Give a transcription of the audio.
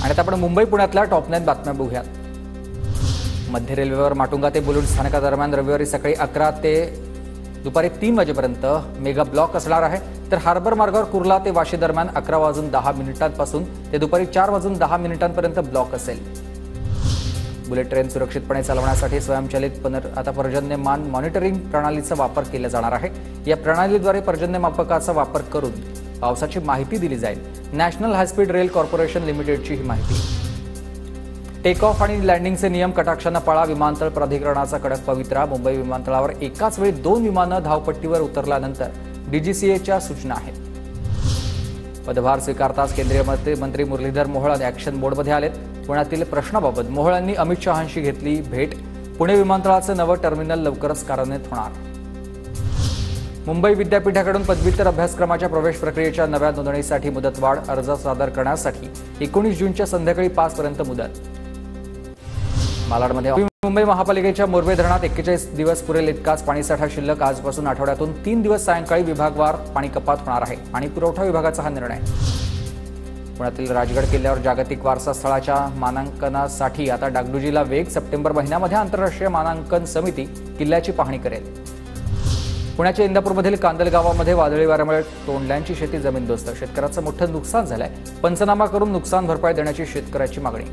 आणि आता आपण मुंबई पुण्यातल्या टॉप 9 बातम्या बघूयात। मध्य रेल्वेवर माटुंगा ते बुलुंड स्थानकादरम्यान रविवारी सकाळी 11 ते दुपारी 3 वाजेपर्यंत मेगा ब्लॉक असणार आहे। तर हार्बर मार्गावर कुर्ला ते वाशी दरम्यान 11:10 पासून ते दुपारी 4:10 पर्यंत ब्लॉक असेल। बुलेट ट्रेन सुरक्षितपणे चालवण्यासाठी स्वयंचलित आता पर्जन्यमान मॉनिटरिंग प्रणालीचा वापर केला जाणार आहे। या प्रणालीद्वारे पर्जन्यमापकाचा वापर करून पावसाची माहिती दिली जाईल। नॅशनल हायस्पीड रेल कॉर्पोरेशन लिमिटेडची ही माहिती। टेक ऑफ आणि लँडिंगचे नियम कटाक्षाने पाळा, विमानतळ प्राधिकरणाचा कडक पवित्रा। मुंबई विमानतळावर एकाच वेळी 2 विमानं धावपट्टीवर उतरल्यानंतर डीजीसीएच्या सूचना आहेत। पदभार स्वीकारताच केंद्रीय मंत्री मुरलीधर मोहोळ ॲक्शन मोडमध्ये आलेत। पुण्यातील प्रश्नाबाबत मोहोळ यांनी अमित शहांशी घेतली भेट। पुणे विमानतळाचं नवं टर्मिनल लवकरच कार्यान्वित होणार। मुंबई विद्यापीठाकडून पदव्युत्तर अभ्यासक्रमाच्या प्रवेश प्रक्रियेच्या नव्या नोंदणीसाठी मुदतवाढ। अर्ज सादर करण्यासाठी 19 जूनच्या संध्याकाळी 5 पर्यंत मुदत। मालाडमध्ये मुंबई महापालिकेच्या मोरबे धरणात 41 दिवस पुरेल इतकाच पाणीसाठा शिल्लक। आजपासून आठवड्यातून 3 दिवस सायंकाळी विभागवार पाणी कपात होणार आहे। पाणी पुरवठा विभागाचा हा निर्णय। पुण्यातील राजगड किल्ल्यावर जागतिक वारसा स्थळाच्या मानांकनासाठी आता डागडुजीला वेग। सप्टेंबर महिन्यामध्ये आंतरराष्ट्रीय मानांकन समिती किल्ल्याची पाहणी करेल। पुण्याच्या इंदापूरमधील कांदल गावामध्ये वादळी वाऱ्यामुळे तोंडल्यांची शेती जमीनदोस्त। शेतकऱ्याचं मोठं नुकसान झालंय। पंचनामा करून नुकसान भरपाई देण्याची शेतकऱ्याची मागणी।